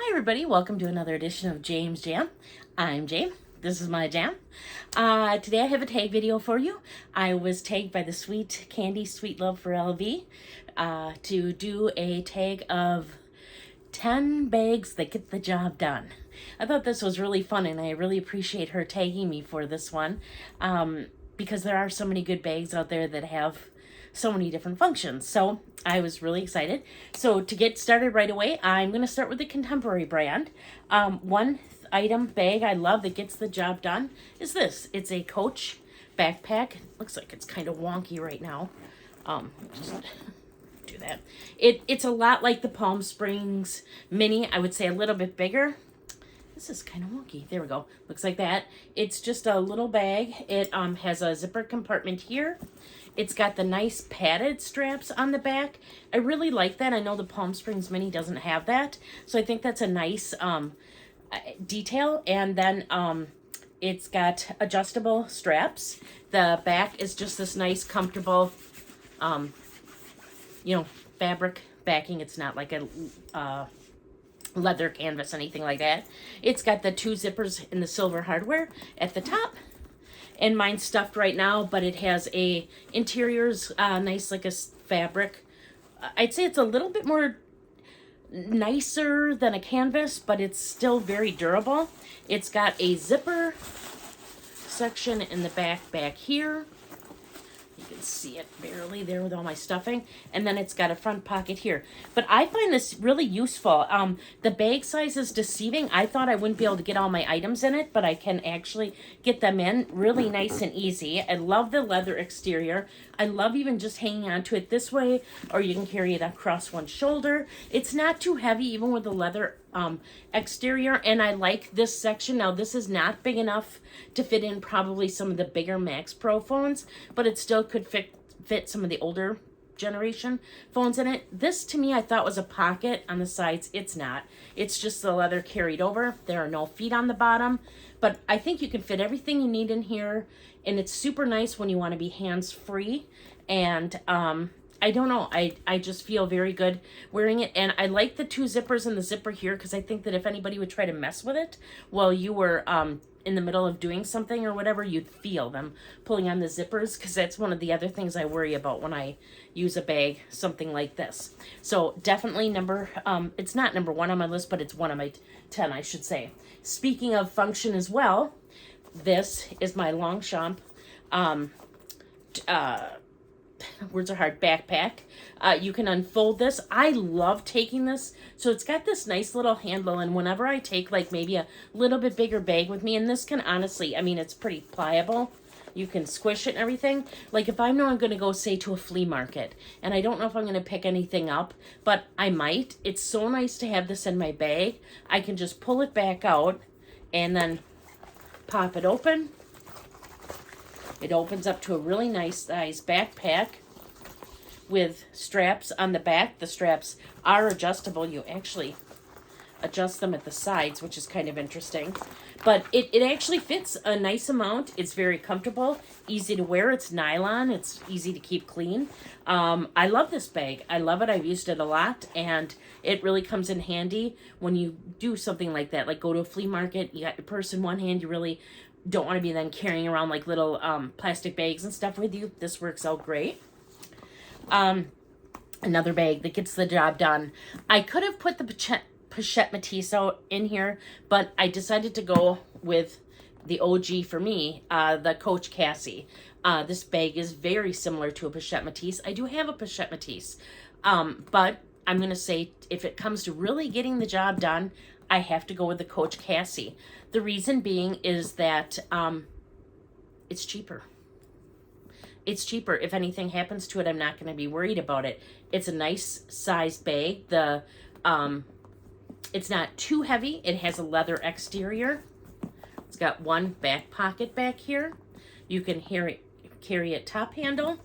Hi everybody, welcome to another edition of James Jam. I'm Jam. This is my jam. Today I have a tag video for you. I was tagged by the sweet Candi Sweet Love for LV to do a tag of 10 bags that get the job done. I thought this was really fun and I really appreciate her tagging me for this one because there are so many good bags out there that have so many different functions. So I was really excited. So to get started right away, I'm going to start with the Contemporary brand. One item bag I love that gets the job done is this. It's a Coach backpack. Looks like it's kind of wonky right now. Just do that. It's a lot like the Palm Springs Mini. I would say a little bit bigger. This is kind of wonky. There we go. Looks like that. It's just a little bag. It has a zipper compartment here. It's got the nice padded straps on the back. I really like that. I know the Palm Springs Mini doesn't have that. So I think that's a nice detail. And then it's got adjustable straps. The back is just this nice, comfortable, fabric backing. It's not like a leather canvas, anything like that. It's got the two zippers in the silver hardware at the top. And mine's stuffed right now, but it has a interior's nice like a fabric. I'd say it's a little bit more nicer than a canvas, but it's still very durable. It's got a zipper section in the back here. You can see it barely there with all my stuffing. And then it's got a front pocket here. But I find this really useful. The bag size is deceiving. I thought I wouldn't be able to get all my items in it, but I can actually get them in really nice and easy. I love the leather exterior. I love even just hanging onto it this way, or you can carry it across one shoulder. It's not too heavy, even with the leather exterior, and I like this section. Now, this is not big enough to fit in probably some of the bigger Max Pro phones, but it still could fit some of the older generation phones in it. This, to me, I thought was a pocket on the sides. It's not. It's just the leather carried over. There are no feet on the bottom, but I think you can fit everything you need in here, and it's super nice when you want to be hands-free, and I don't know. I just feel very good wearing it. And I like the two zippers and the zipper here because I think that if anybody would try to mess with it while you were in the middle of doing something or whatever, you'd feel them pulling on the zippers, because that's one of the other things I worry about when I use a bag, something like this. So definitely it's not number one on my list, but it's one of my 10, I should say. Speaking of function as well, this is my Longchamp words are hard, backpack. You can unfold this. I love taking this. So it's got this nice little handle, and whenever I take like maybe a little bit bigger bag with me, and this can honestly, I mean, it's pretty pliable. You can squish it and everything. Like if I know I'm going to go, say, to a flea market, and I don't know if I'm going to pick anything up, but I might. It's so nice to have this in my bag. I can just pull it back out and then pop it open. It opens up to a really nice size backpack with straps on the back. The straps are adjustable. You actually adjust them at the sides, which is kind of interesting. But it actually fits a nice amount. It's very comfortable, easy to wear. It's nylon. It's easy to keep clean. I love this bag. I love it. I've used it a lot, and it really comes in handy when you do something like that, like go to a flea market. You got your purse in one hand. You really don't want to be then carrying around like little plastic bags and stuff with you. This works out great. Another bag that gets the job done. I could have put the Pochette Métis in here, but I decided to go with the OG for me, the Coach Cassie. This bag is very similar to a Pochette Métis. I do have a Pochette Métis, but I'm going to say if it comes to really getting the job done, I have to go with the Coach Cassie. The reason being is that it's cheaper. It's cheaper. If anything happens to it, I'm not going to be worried about it. It's a nice sized bag. It's not too heavy. It has a leather exterior. It's got one back pocket back here. You can carry it top handle,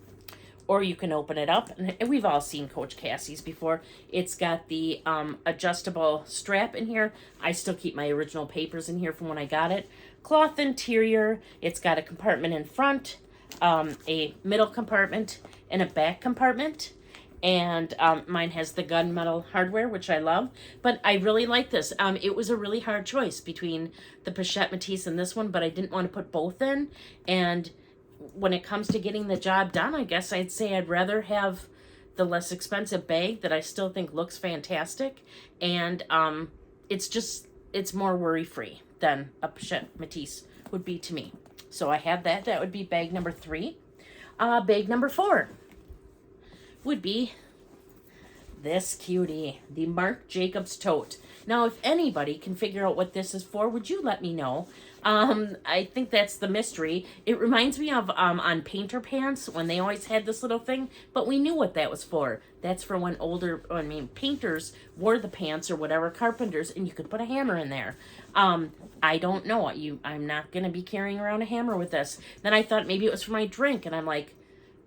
or you can open it up. And we've all seen Coach Cassie's before. It's got the adjustable strap in here. I still keep my original papers in here from when I got it. Cloth interior. It's got a compartment in front, a middle compartment, and a back compartment. And mine has the gunmetal hardware, which I love. But I really like this. It was a really hard choice between the Pochette Matisse and this one, but I didn't want to put both in. And when it comes to getting the job done, I guess I'd say I'd rather have the less expensive bag that I still think looks fantastic. And it's more worry-free than a Pochette Matisse would be to me. So I have that. That would be bag number 3. Bag number 4 would be this cutie, the Marc Jacobs tote. Now, if anybody can figure out what this is for, would you let me know? I think that's the mystery. It reminds me of on Painter Pants when they always had this little thing, but we knew what that was for. That's for when painters wore the pants or whatever, carpenters, and you could put a hammer in there. I don't know. I'm not going to be carrying around a hammer with this. Then I thought maybe it was for my drink, and I'm like,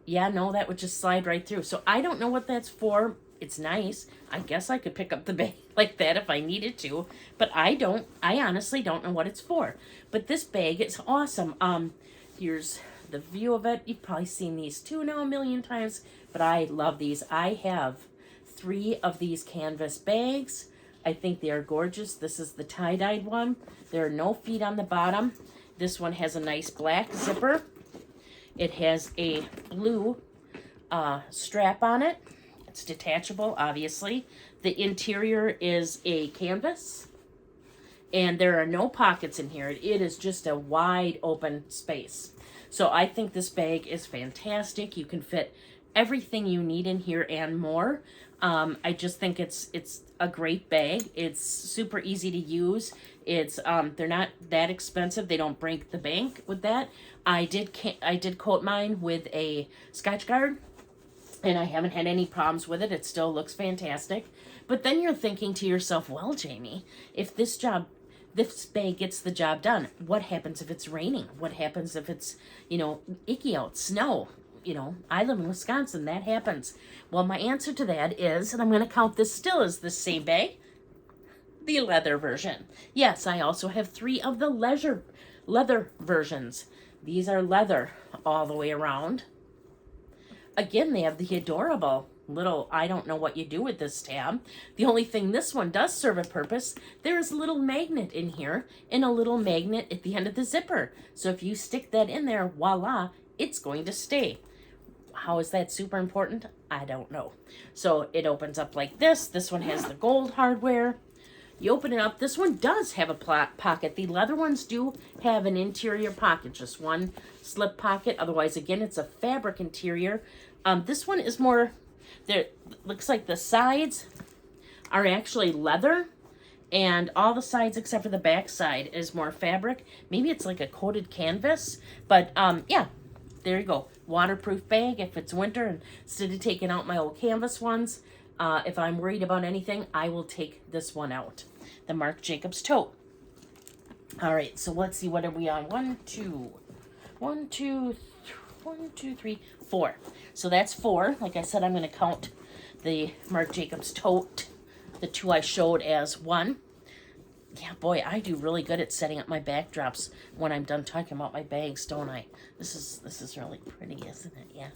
yeah, no, that would just slide right through. So I don't know what that's for. It's nice. I guess I could pick up the bag like that if I needed to, but I honestly don't know what it's for. But this bag is awesome. Here's the view of it. You've probably seen these too now a million times, but I love these. I have 3 of these canvas bags. I think they are gorgeous. This is the tie-dyed one. There are no feet on the bottom. This one has a nice black zipper. It has a blue strap on it. It's detachable, obviously. The interior is a canvas. And there are no pockets in here. It is just a wide open space. So I think this bag is fantastic. You can fit everything you need in here and more. I just think it's a great bag. It's super easy to use. It's they're not that expensive. They don't break the bank with that. I did coat mine with a Scotch Guard, and I haven't had any problems with it. It still looks fantastic. But then you're thinking to yourself, well, Jamie, if this bag gets the job done, what happens if it's raining? What happens if it's, icky out, snow? I live in Wisconsin. That happens. Well, my answer to that is, and I'm going to count this still as the same bag, the leather version. Yes, I also have 3 of the leather versions. These are leather all the way around. Again, they have the adorable little, I don't know what you do with this tab. The only thing this one does serve a purpose, there is a little magnet in here and a little magnet at the end of the zipper. So if you stick that in there, voila, it's going to stay. How is that super important? I don't know. So it opens up like this. This one has the gold hardware. You open it up. This one does have a pocket. The leather ones do have an interior pocket, just one slip pocket. Otherwise, again, it's a fabric interior. This one is more, there looks like the sides are actually leather, and all the sides except for the back side is more fabric. Maybe it's like a coated canvas, but yeah, there you go. Waterproof bag if it's winter, and instead of taking out my old canvas ones, if I'm worried about anything, I will take this one out. The Marc Jacobs tote. All right, so let's see, what are we on? 1, 2, 3, 4. So that's 4. Like I said, I'm going to count the Marc Jacobs tote, the 2 I showed, as 1. Yeah, boy, I do really good at setting up my backdrops when I'm done talking about my bags, don't I? This is really pretty, isn't it? Yeah.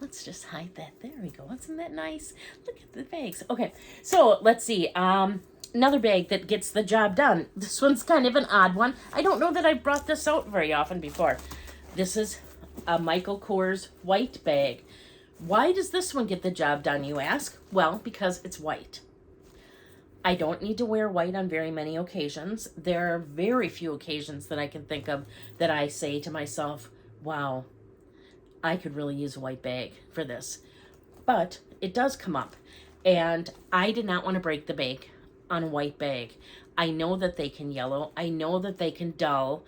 Let's just hide that. There we go. Isn't that nice? Look at the bags. Okay, so let's see. Another bag that gets the job done. This one's kind of an odd one. I don't know that I've brought this out very often before. This is a Michael Kors white bag. Why does this one get the job done, you ask? Well, because it's white. I don't need to wear white on very many occasions. There are very few occasions that I can think of that I say to myself, wow, I could really use a white bag for this. But it does come up. And I did not want to break the bank on a white bag. I know that they can yellow. I know that they can dull.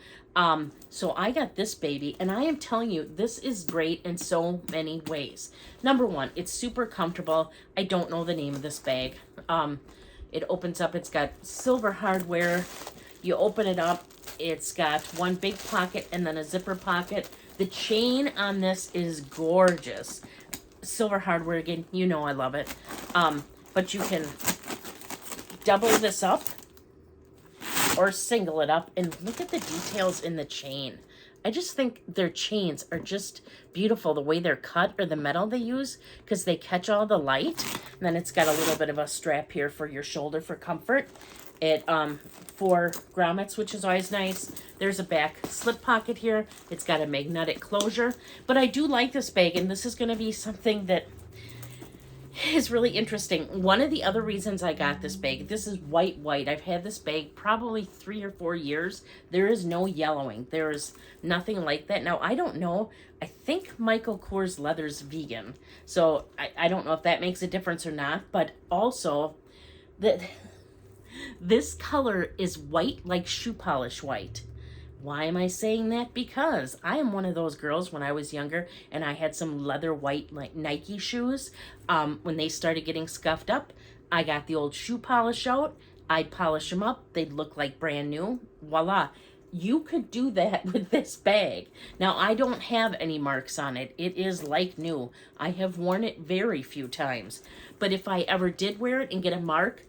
So I got this baby, and I am telling you, this is great in so many ways. Number 1, it's super comfortable. I don't know the name of this bag. It opens up. It's got silver hardware. You open it up. It's got one big pocket and then a zipper pocket. The chain on this is gorgeous. Silver hardware again. You know I love it. But you can double this up or single it up, and look at the details in the chain. I just think their chains are just beautiful, the way they're cut or the metal they use, because they catch all the light. And then it's got a little bit of a strap here for your shoulder for comfort. It 4 grommets, which is always nice. There's a back slip pocket here. It's got a magnetic closure. But I do like this bag, and this is going to be something that is really interesting. One of the other reasons I got this bag, this is white. I've had this bag probably 3 or 4 years. There is no yellowing. There is nothing like that. Now, I don't know. I think Michael Kors Leather's vegan. So I don't know if that makes a difference or not. But also, this color is white, like shoe polish white. Why am I saying that? Because I am one of those girls when I was younger and I had some leather white like Nike shoes. When they started getting scuffed up, I got the old shoe polish out. I'd polish them up. They'd look like brand new. Voila. You could do that with this bag. Now, I don't have any marks on it. It is like new. I have worn it very few times. But if I ever did wear it and get a mark,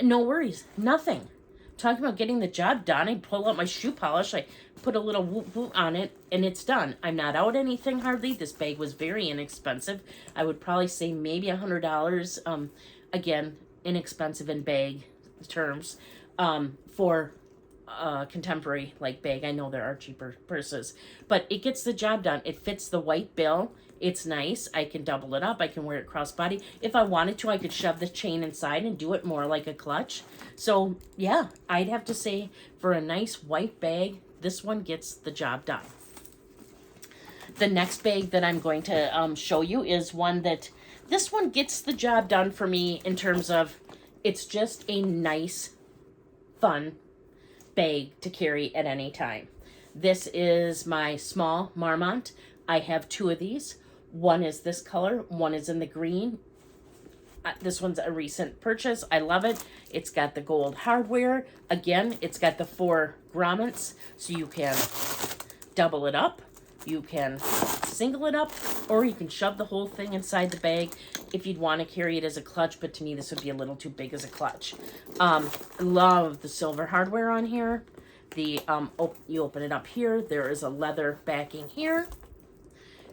no worries. Nothing. Talking about getting the job done, I pull out my shoe polish, I put a little whoop whoop on it, and it's done. I'm not out anything hardly. This bag was very inexpensive. I would probably say maybe $100. Again, inexpensive in bag terms. For contemporary like bag, I know there are cheaper purses, but it gets the job done. It fits the white bill. It's nice. I can double it up. I can wear it crossbody. If I wanted to, I could shove the chain inside and do it more like a clutch. So yeah, I'd have to say for a nice white bag, this one gets the job done. The next bag that I'm going to show you is one that, this one gets the job done for me in terms of it's just a nice, fun bag to carry at any time. This is my small Marmont. I have 2 of these. One is this color, one is in the green. This one's a recent purchase. I love it. It's got the gold hardware. Again, it's got the 4 grommets, so you can double it up, you can single it up, or you can shove the whole thing inside the bag if you'd want to carry it as a clutch, but to me this would be a little too big as a clutch. Love the silver hardware on here. You open it up here. There is a leather backing here,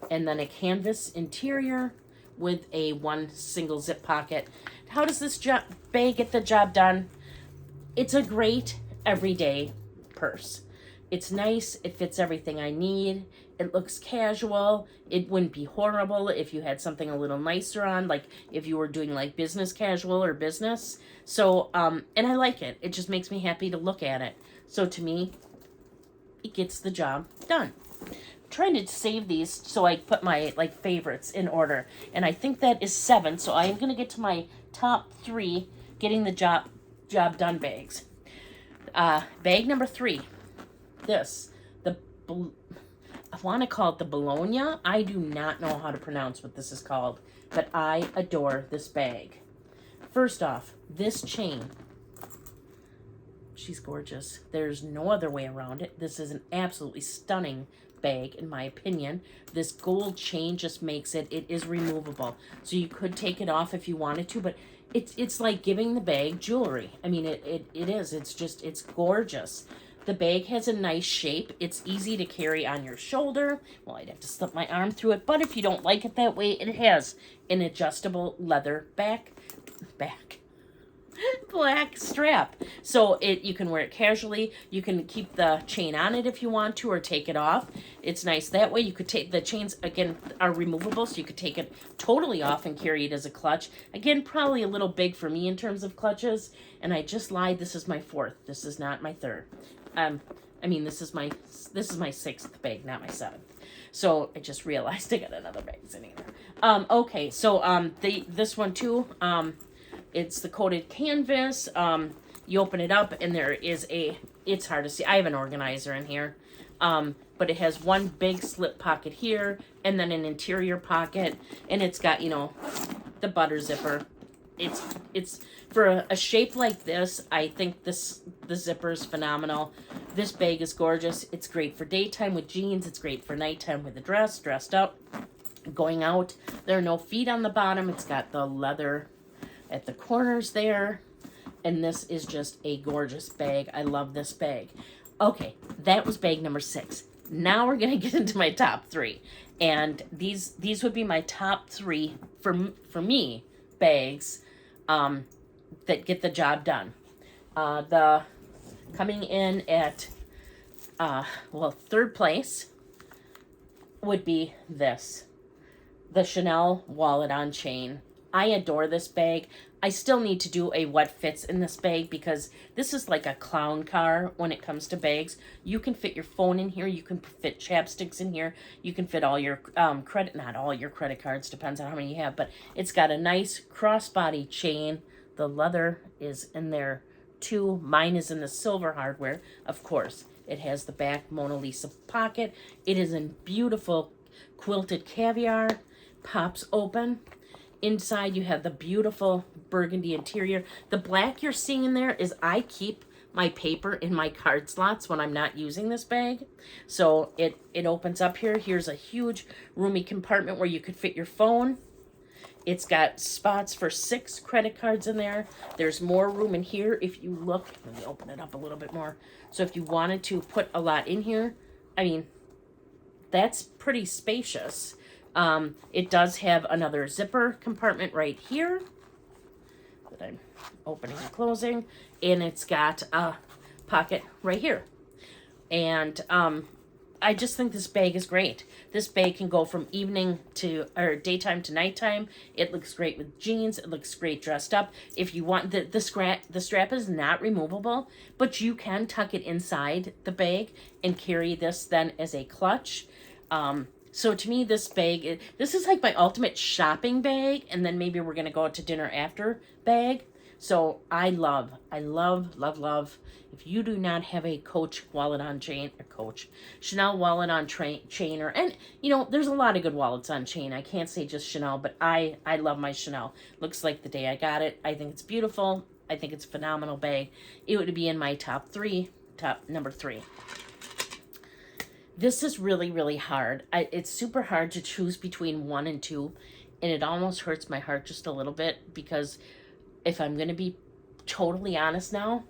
and then a canvas interior with a 1 single zip pocket. How does this bag get the job done? It's a great everyday purse. It's nice. It fits everything I need. It looks casual. It wouldn't be horrible if you had something a little nicer on, like if you were doing like business casual or business. So, and I like it. It just makes me happy to look at it. So to me, it gets the job done. I'm trying to save these so I put my like favorites in order. And I think that is 7. So I am going to get to my top 3 getting the job done bags. Bag number 3. I want to call it the Bologna. I do not know how to pronounce what this is called, but I adore this bag. First off, this chain. She's gorgeous. There's no other way around it. This is an absolutely stunning bag, in my opinion. This gold chain just makes it is removable. So you could take it off if you wanted to, but it's like giving the bag jewelry. I mean, it is. It's gorgeous. The bag has a nice shape. It's easy to carry on your shoulder. Well, I'd have to slip my arm through it, but if you don't like it that way, it has an adjustable leather black strap. So you can wear it casually. You can keep the chain on it if you want to, or take it off. It's nice that way. You could take the chains, again, are removable, so you could take it totally off and carry it as a clutch. Again, probably a little big for me in terms of clutches. And I just lied. This is my 4th. This is not my 3rd. I mean, this is my 6th bag, not my 7th. So I just realized I got another bag sitting there. Okay, so this one too. It's the coated canvas. You open it up and there is it's hard to see. I have an organizer in here. But it has 1 big slip pocket here and then an interior pocket, and it's got, the butter zipper. It's for a shape like this, I think the zipper is phenomenal. This bag is gorgeous. It's great for daytime with jeans. It's great for nighttime with a dress, dressed up, going out. There are no feet on the bottom. It's got the leather at the corners there. And this is just a gorgeous bag. I love this bag. Okay, that was bag number 6. Now we're gonna get into my top 3, and these would be my top 3 for me bags that get the job done. The coming in at third place would be this, the Chanel wallet on chain. I adore this bag. I still need to do a what fits in this bag because this is like a clown car when it comes to bags. You can fit your phone in here. You can fit chapsticks in here. You can fit all your not all your credit cards, depends on how many you have, but it's got a nice crossbody chain. The leather is in there too. Mine is in the silver hardware, of course. It has the back Mona Lisa pocket. It is in beautiful quilted caviar. Pops open. Inside you have the beautiful burgundy interior. The black you're seeing in there is I keep my paper in my card slots when I'm not using this bag. So it opens up here. Here's a huge roomy compartment where you could fit your phone. It's got spots for 6 credit cards in there. There's more room in here if you look. Let me open it up a little bit more. So if you wanted to put a lot in here, I mean, that's pretty spacious. It does have another zipper compartment right here that I'm opening and closing, and it's got a pocket right here. And I just think this bag is great. This bag can go from evening to, or daytime to nighttime. It looks great with jeans. It looks great dressed up. If you want, the strap is not removable, but you can tuck it inside the bag and carry this then as a clutch. So to me, this bag, this is like my ultimate shopping bag, and then maybe we're going to go out to dinner after bag. So I love, if you do not have a Coach wallet on chain, Chanel wallet on chain, and you know, there's a lot of good wallets on chain. I can't say just Chanel, but I love my Chanel. Looks like the day I got it. I think it's beautiful. I think it's a phenomenal bag. It would be in my top number 3. This is really, really hard. It's super hard to choose between 1 and 2, and it almost hurts my heart just a little bit because if I'm going to be totally honest now,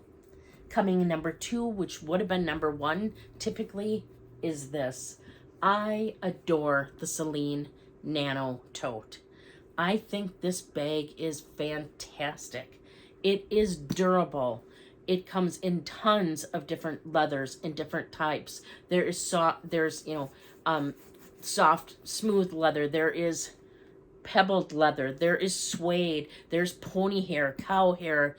coming in number 2, which would have been number 1 typically, is this. I adore the Celine Nano tote. I think this bag is fantastic. It is durable. It comes in tons of different leathers and different types. There's soft, smooth leather. There is pebbled leather. There is suede. There's pony hair, cow hair.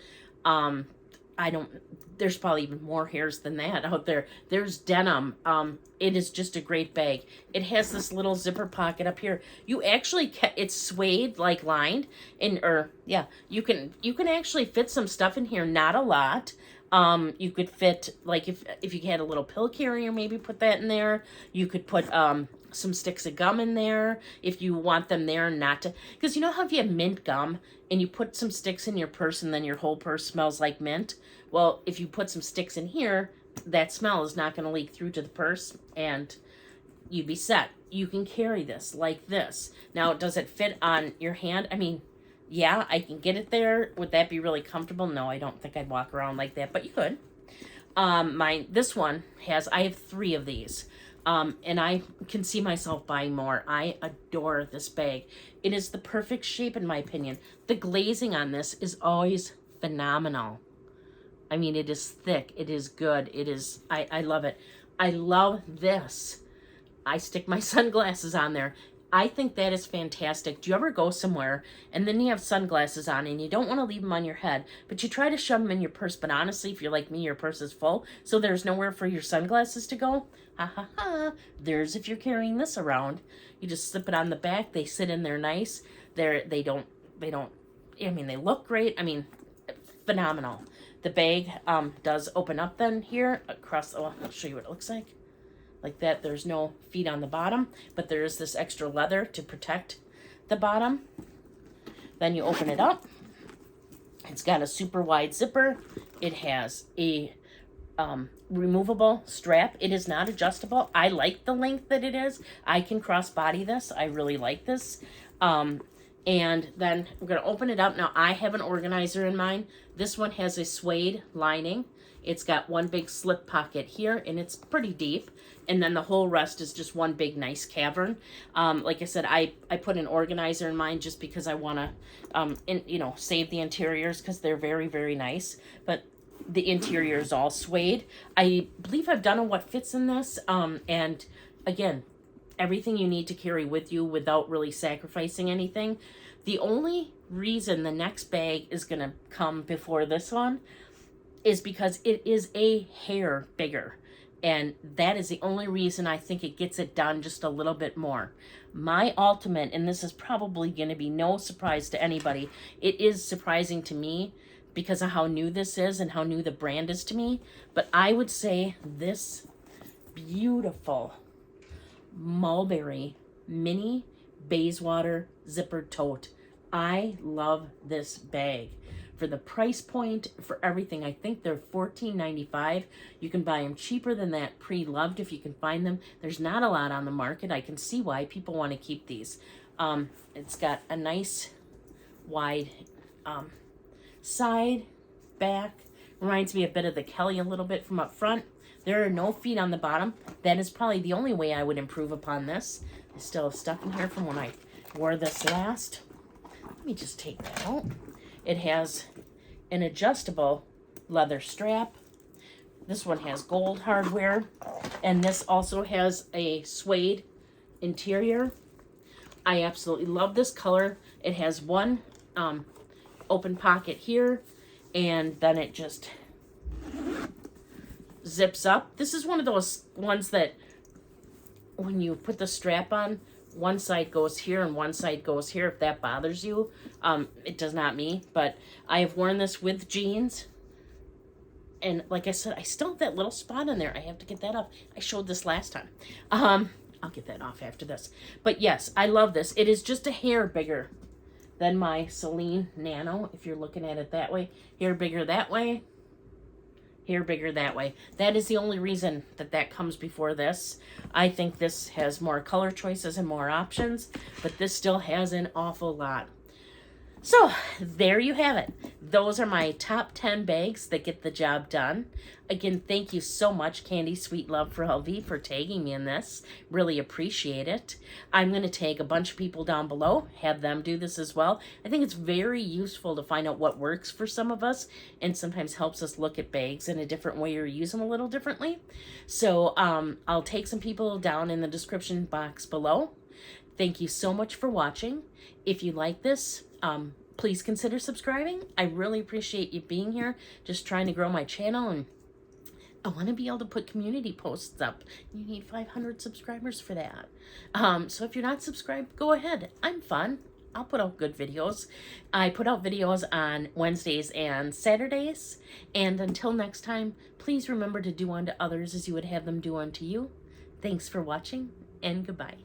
There's probably even more hairs than that out there. There's denim. It is just a great bag. It has this little zipper pocket up here. You actually, it's suede, like lined, you can actually fit some stuff in here, not a lot. You could fit, like if you had a little pill carrier, maybe put that in there. You could put some sticks of gum in there if you want them there, not to, because you know how if you have mint gum and you put some sticks in your purse and then your whole purse smells like mint? Well, if you put some sticks in here, that smell is not going to leak through to the purse and you'd be set. You can carry this like this. Now, does it fit on your hand? I mean, yeah, I can get it there. Would that be really comfortable? No, I don't think I'd walk around like that, but you could. This one I have 3 of these. And I can see myself buying more. I adore this bag. It is the perfect shape in my opinion. The glazing on this is always phenomenal. I mean, it is thick. It is good. I love it. I love this. I stick my sunglasses on there. I think that is fantastic. Do you ever go somewhere and then you have sunglasses on and you don't want to leave them on your head, but you try to shove them in your purse, but honestly, if you're like me, your purse is full, so there's nowhere for your sunglasses to go? Ha ha ha. There's if you're carrying this around. You just slip it on the back. They sit in there nice. They don't, I mean, they look great. I mean, phenomenal. The bag does open up then here across, I'll show you what it looks like that. There's no feet on the bottom, but there is this extra leather to protect the bottom. Then you open it up. It's got a super wide zipper. It has a removable strap. It is not adjustable. I like the length that it is. I can cross body this. I really like this. And then I'm going to open it up. Now, I have an organizer in mine. This one has a suede lining. It's got one big slip pocket here, and it's pretty deep. And then the whole rest is just one big nice cavern. Like I said, I put an organizer in mine just because I want to, save the interiors because they're very, very nice. But the interior is all suede. I believe I've done a what fits in this. And again, everything you need to carry with you without really sacrificing anything. The only reason the next bag is going to come before this one is because it is a hair bigger. And that is the only reason I think it gets it done just a little bit more. My ultimate, and this is probably going to be no surprise to anybody, it is surprising to me because of how new this is and how new the brand is to me. But I would say this beautiful Mulberry mini Bayswater zipper tote. I love this bag. For the price point, for everything, I think they're $14.95. You can buy them cheaper than that pre-loved if you can find them. There's not a lot on the market. I can see why people want to keep these. It's got a nice wide side, back. Reminds me a bit of the Kelly a little bit from up front. There are no feet on the bottom. That is probably the only way I would improve upon this. I still have stuff in here from when I wore this last. Let me just take that out. It has an adjustable leather strap. This one has gold hardware. And this also has a suede interior. I absolutely love this color. It has one open pocket here. And then it just zips up. This is one of those ones that when you put the strap on, one side goes here and one side goes here. If that bothers you, it does not me. But I have worn this with jeans. And like I said, I still have that little spot in there. I have to get that off. I showed this last time. I'll get that off after this. But yes, I love this. It is just a hair bigger than my Celine Nano, if you're looking at it that way. Hair bigger that way. Hair bigger that way. That is the only reason that that comes before this. I think this has more color choices and more options, but this still has an awful lot. So there you have it. Those are my top 10 bags that get the job done. Again, thank you so much, Candi Sweet Love for LV, for tagging me in this. Really appreciate it. I'm going to tag a bunch of people down below, have them do this as well. I think it's very useful to find out what works for some of us and sometimes helps us look at bags in a different way or use them a little differently. So I'll take some people down in the description box below. Thank you so much for watching. If you like this, please consider subscribing. I really appreciate you being here, just trying to grow my channel, and I want to be able to put community posts up. You need 500 subscribers for that. So if you're not subscribed, go ahead. I'm fun. I'll put out good videos. I put out videos on Wednesdays and Saturdays. And until next time, please remember to do unto others as you would have them do unto you. Thanks for watching, and goodbye.